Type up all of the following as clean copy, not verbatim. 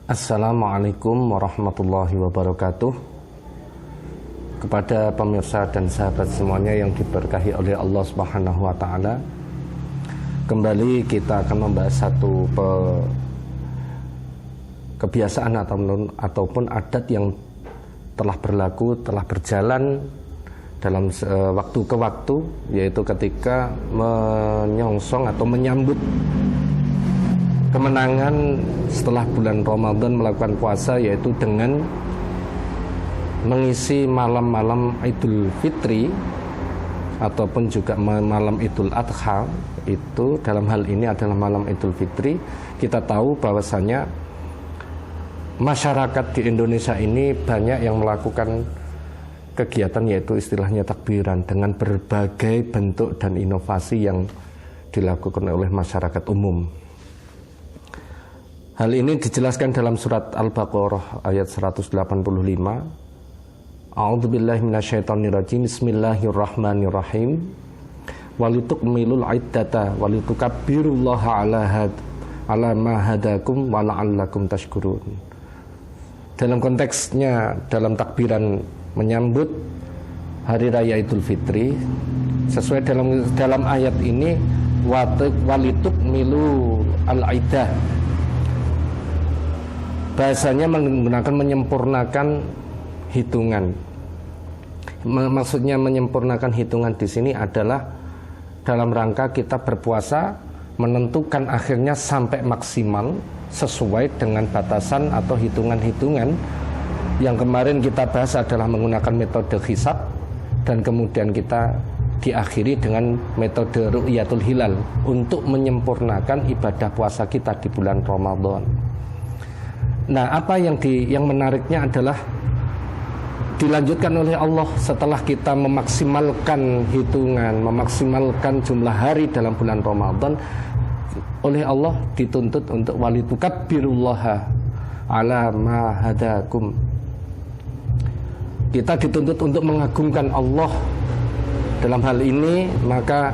Assalamualaikum warahmatullahi wabarakatuh. Kepada pemirsa dan sahabat semuanya yang diberkahi oleh Allah Subhanahu wa taala, kembali kita akan membahas satu kebiasaan ataupun adat yang telah berlaku, telah berjalan dalam waktu ke waktu, yaitu ketika menyongsong atau menyambut kemenangan setelah bulan Ramadan melakukan puasa, yaitu dengan mengisi malam-malam Idul Fitri ataupun juga malam Idul Adha. Itu dalam hal ini adalah malam Idul Fitri. Kita tahu bahwasanya masyarakat di Indonesia ini banyak yang melakukan kegiatan, yaitu istilahnya takbiran, dengan berbagai bentuk dan inovasi yang dilakukan oleh masyarakat umum. Hal ini dijelaskan dalam surat Al-Baqarah ayat 185. A'udzubillahi minasyaitonirrajim. Bismillahirrahmanirrahim. Walitukmilul iddata walitukabbirullaha ala ma hadakum wa la'allakum tashkurun. Dalam konteksnya, dalam takbiran menyambut hari raya Idul Fitri, sesuai dalam ayat ini, walitukmilu al-iddah, bahasanya menggunakan menyempurnakan hitungan. Maksudnya menyempurnakan hitungan di sini adalah dalam rangka kita berpuasa menentukan akhirnya sampai maksimal sesuai dengan batasan atau hitungan-hitungan yang kemarin kita bahas adalah menggunakan metode hisab, dan kemudian kita diakhiri dengan metode ru'yatul hilal untuk menyempurnakan ibadah puasa kita di bulan Ramadan. Nah, apa yang menariknya adalah dilanjutkan oleh Allah setelah kita memaksimalkan hitungan, memaksimalkan jumlah hari dalam bulan Ramadan. Oleh Allah dituntut untuk walitukabbirullaha ala ma hadakum. Kita dituntut untuk mengagungkan Allah. Dalam hal ini maka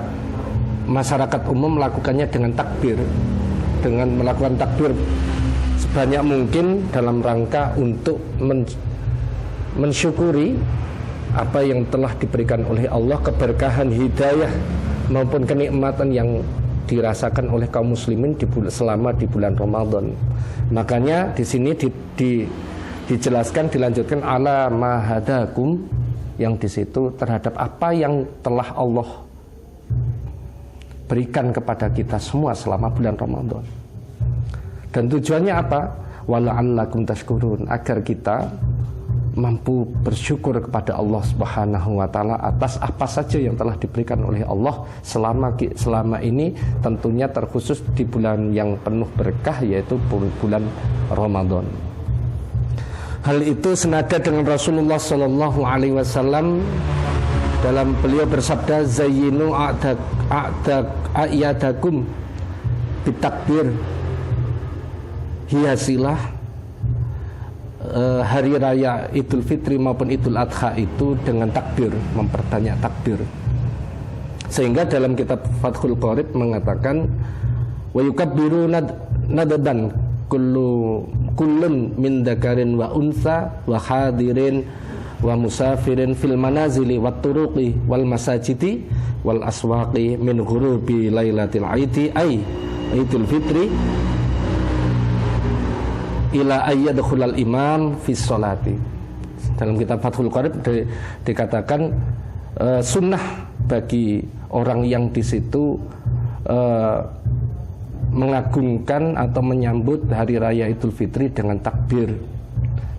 masyarakat umum melakukannya dengan takbir, dengan melakukan takbir sebanyak mungkin dalam rangka untuk mensyukuri apa yang telah diberikan oleh Allah, keberkahan, hidayah maupun kenikmatan yang dirasakan oleh kaum muslimin selama di bulan Ramadan. Makanya di sini dijelaskan, dilanjutkan ala ma hadakum, yang di situ terhadap apa yang telah Allah berikan kepada kita semua selama bulan Ramadan. Dan tujuannya apa? Wala'allakum tashkurun, agar kita mampu bersyukur kepada Allah Subhanahu wa taala atas apa saja yang telah diberikan oleh Allah selama ini, tentunya terkhusus di bulan yang penuh berkah, yaitu bulan Ramadan. Hal itu senada dengan Rasulullah sallallahu alaihi wasallam dalam beliau bersabda, zayyinu a'yadakum bitakbir, hiasilah hari raya Idul Fitri maupun Idul Adha itu dengan takbir, memperbanyak takbir. Sehingga dalam kitab Fathul Qorib mengatakan, wa yukabbiru nadadan kullun min dzakarin wa unsa wa hadirin wa musafirin fil manazili wat turuqi wal masajidi wal aswaqi min ghurubi lailatil aidi ay Idul Fitri ila ayyadkhulal imam fi sholati. Dalam kitab Fathul Qorib dikatakan sunnah bagi orang yang di situ mengagungkan atau menyambut hari raya Idul Fitri dengan takbir,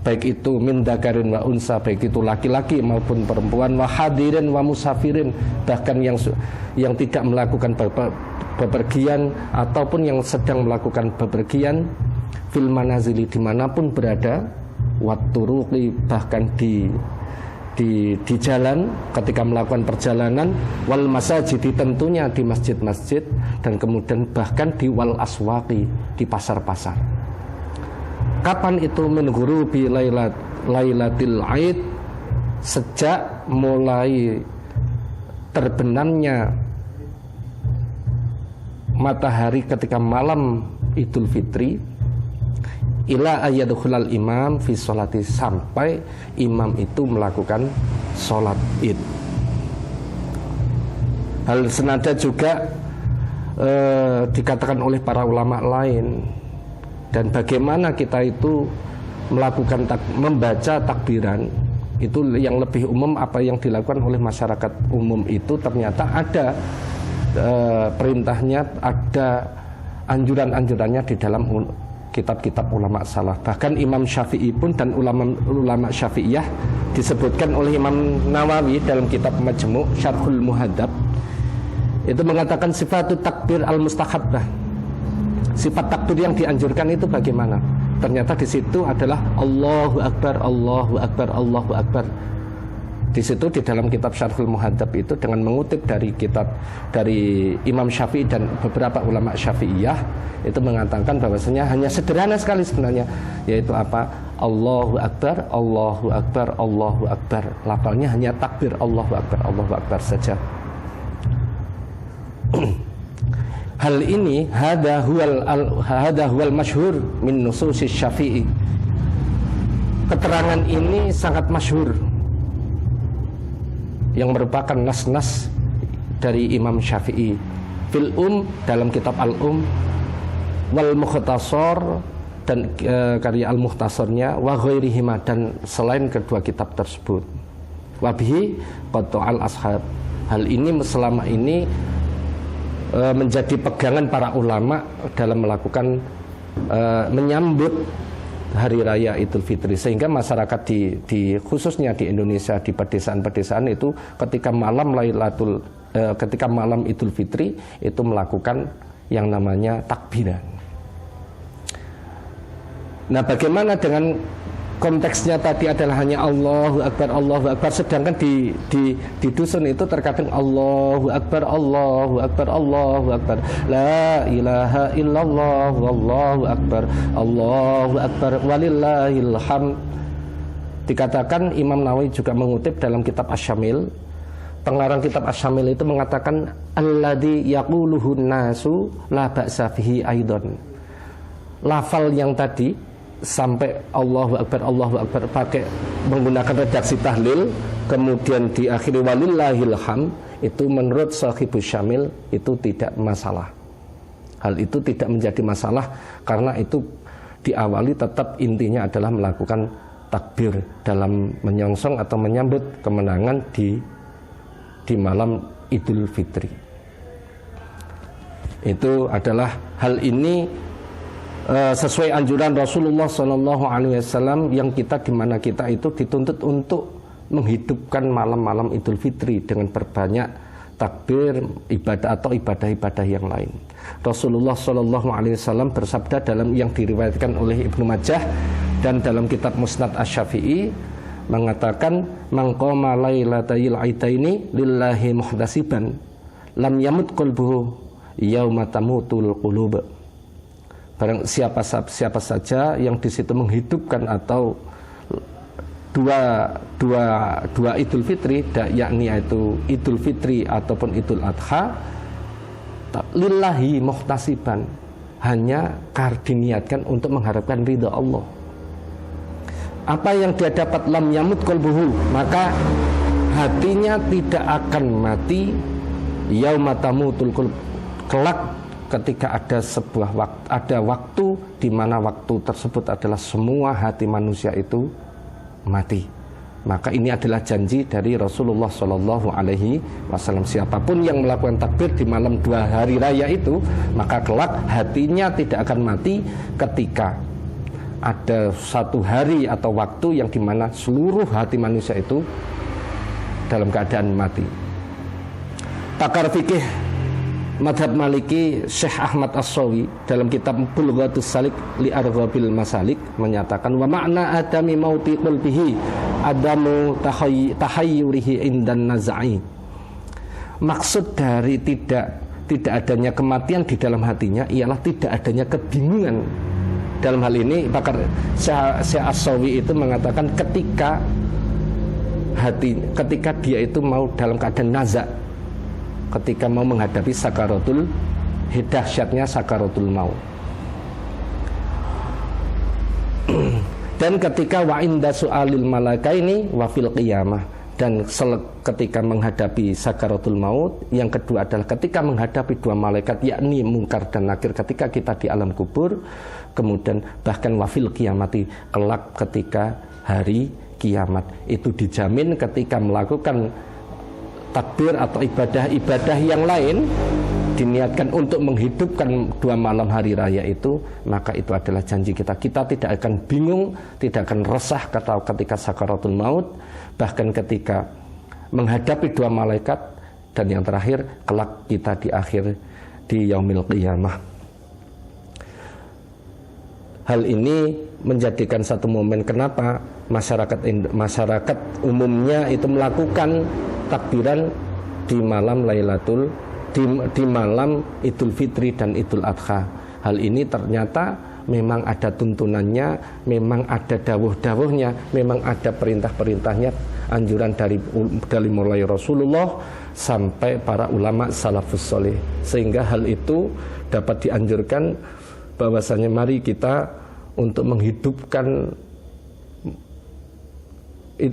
baik itu min dzakarin wa unsa, baik itu laki-laki maupun perempuan, wa hadirin wa musafirin, bahkan yang tidak melakukan bepergian ataupun yang sedang melakukan bepergian, fil manazili, dimanapun berada, watturuqi, bahkan di jalan ketika melakukan perjalanan, wal masajidi, tentunya di masjid-masjid, dan kemudian bahkan di wal aswaqi, di pasar-pasar. Kapan itu? Min ghurubi lailatil aid, sejak mulai terbenamnya matahari ketika malam Idul Fitri, ila ayyadkhulal imam fi sholati, sampai imam itu melakukan sholat id. Hal senada juga dikatakan oleh para ulama lain. Dan bagaimana kita itu melakukan membaca takbiran, itu yang lebih umum apa yang dilakukan oleh masyarakat umum itu ternyata ada perintahnya, ada anjuran-anjurannya di dalam kitab-kitab ulama salaf. Bahkan Imam Syafi'i pun dan ulama Syafi'iyah disebutkan oleh Imam Nawawi dalam kitab Majmu' Syarhul Muhadzab, itu mengatakan sifatut takbir al-mustahabbah. Sifat takbir yang dianjurkan itu bagaimana? Ternyata di situ adalah Allahu Akbar, Allahu Akbar, Allahu Akbar. Di situ di dalam kitab Syarhul Muhadzab itu dengan mengutip dari Imam Syafi'i dan beberapa ulama Syafi'iyah itu mengatakan bahwasanya hanya sederhana sekali sebenarnya, yaitu apa? Allahu Akbar, Allahu Akbar, Allahu Akbar. Lafalnya hanya takbir Allahu Akbar, Allahu Akbar saja. Hal ini hada huwal masyhur min nususis Syafi'i. Keterangan ini sangat masyhur, yang merupakan nas-nas dari Imam Syafi'i fil dalam kitab al-um, wal mukhtasar dan karya al-mukhtasarnya, wa ghairihima dan selain kedua kitab tersebut. Wabihi qata'al ashab. Hal ini selama ini menjadi pegangan para ulama dalam melakukan menyambut hari raya Idul Fitri, sehingga masyarakat di khususnya di Indonesia di pedesaan-pedesaan itu ketika malam Idul Fitri itu melakukan yang namanya takbiran. Nah, bagaimana dengan konteksnya tadi adalah hanya Allahu Akbar, Allahu Akbar, sedangkan di dusun itu terkadang Allahu Akbar, Allahu Akbar, Allahu Akbar, la ilaha illallah, wallahu akbar, Allahu Akbar, walillahil hamd. Dikatakan Imam Nawawi juga mengutip dalam kitab Asy-Syamil, pengarang kitab Asy-Syamil itu mengatakan alladzi yaquluhu nasu la ba'sa fihi aidan. Lafal yang tadi sampai Allahu Akbar pakai menggunakan redaksi tahlil, kemudian diakhiri walillahil hamd, itu menurut Shahibus Syamil itu tidak masalah. Hal itu tidak menjadi masalah karena itu diawali tetap intinya adalah melakukan takbir dalam menyongsong atau menyambut kemenangan di malam Idul Fitri. Itu adalah hal ini sesuai anjuran Rasulullah SAW yang dimana kita itu dituntut untuk menghidupkan malam-malam Idul Fitri dengan berbanyak takbir, ibadah atau ibadah-ibadah yang lain. Rasulullah SAW bersabda dalam yang diriwayatkan oleh Ibnu Majah dan dalam kitab Musnad Asy-Syafi'i mengatakan man qama lailatayil aidaini lillahi muhdasiban lam yamut qalbuhu yauma tamutul qulub. Barang siapa saja yang di situ menghidupkan atau dua Idul Fitri, yakni yaitu Idul Fitri ataupun Idul Adha, lillahi muhtasiban, hanya diniatkan untuk mengharapkan ridha Allah. Apa yang dia dapat lam yamut qalbuhu, maka hatinya tidak akan mati yauma tamutul qulub, kelak ketika ada waktu di mana waktu tersebut adalah semua hati manusia itu mati. Maka ini adalah janji dari Rasulullah SAW. Siapapun yang melakukan takbir di malam 2 hari raya itu, maka kelak hatinya tidak akan mati ketika ada satu hari atau waktu yang dimana seluruh hati manusia itu dalam keadaan mati. Pakar fikih Madhab Maliki Syekh Ahmad As-Sawi dalam kitab Bulghatus Salik li Arghabil Masalik menyatakan wa makna adami mauti qalbihi adamu tahayyurihi indan nazai. Maksud dari tidak adanya kematian di dalam hatinya ialah tidak adanya kebingungan. Dalam hal ini pakar Syekh As-Sawi itu mengatakan ketika dia itu mau dalam keadaan naza, ketika mau menghadapi sakaratul dahsyatnya sakaratul maut. Dan ketika wa inda su'alil malaikaini wa fil qiyamah, dan ketika menghadapi sakaratul maut. Yang kedua adalah ketika menghadapi dua malaikat, yakni mungkar dan nakir ketika kita di alam kubur. Kemudian bahkan wa fil qiyamati, kelak ketika hari kiamat. Itu dijamin ketika melakukan takbir atau ibadah-ibadah yang lain diniatkan untuk menghidupkan dua malam hari raya itu, maka itu adalah janji kita. Kita tidak akan bingung, tidak akan resah ketika sakaratul maut, bahkan ketika menghadapi dua malaikat, dan yang terakhir kelak kita di akhir di yaumil qiyamah. Hal ini menjadikan satu momen kenapa masyarakat umumnya itu melakukan takbiran di malam Lailatul di malam Idul Fitri dan Idul Adha. Hal ini ternyata memang ada tuntunannya, memang ada dawuh-dawuhnya, memang ada perintah-perintahnya, anjuran dari mulai Rasulullah sampai para ulama salafus soleh. Sehingga hal itu dapat dianjurkan bahwasanya mari kita untuk menghidupkan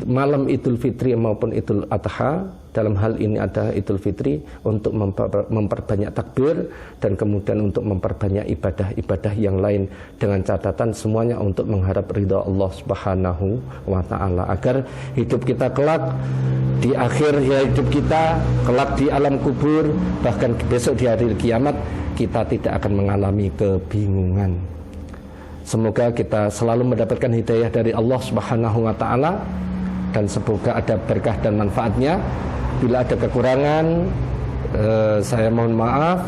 malam Idul Fitri maupun Idul Adha. Dalam hal ini ada Idul Fitri untuk memperbanyak takbir, dan kemudian untuk memperbanyak ibadah-ibadah yang lain, dengan catatan semuanya untuk mengharap ridha Allah Subhanahu wa ta'ala, agar hidup kita kelak di akhir hidup kita, kelak di alam kubur, bahkan besok di hari kiamat, kita tidak akan mengalami kebingungan. Semoga kita selalu mendapatkan hidayah dari Allah Subhanahu wa ta'ala, dan semoga ada berkah dan manfaatnya. Bila ada kekurangan, saya mohon maaf.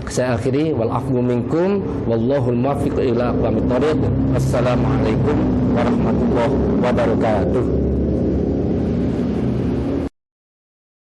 Saya akhiri, wal afwu minkum wallahul muwaffiq ila aqwamit thoriq. Wassalamualaikum warahmatullahi wabarakatuh.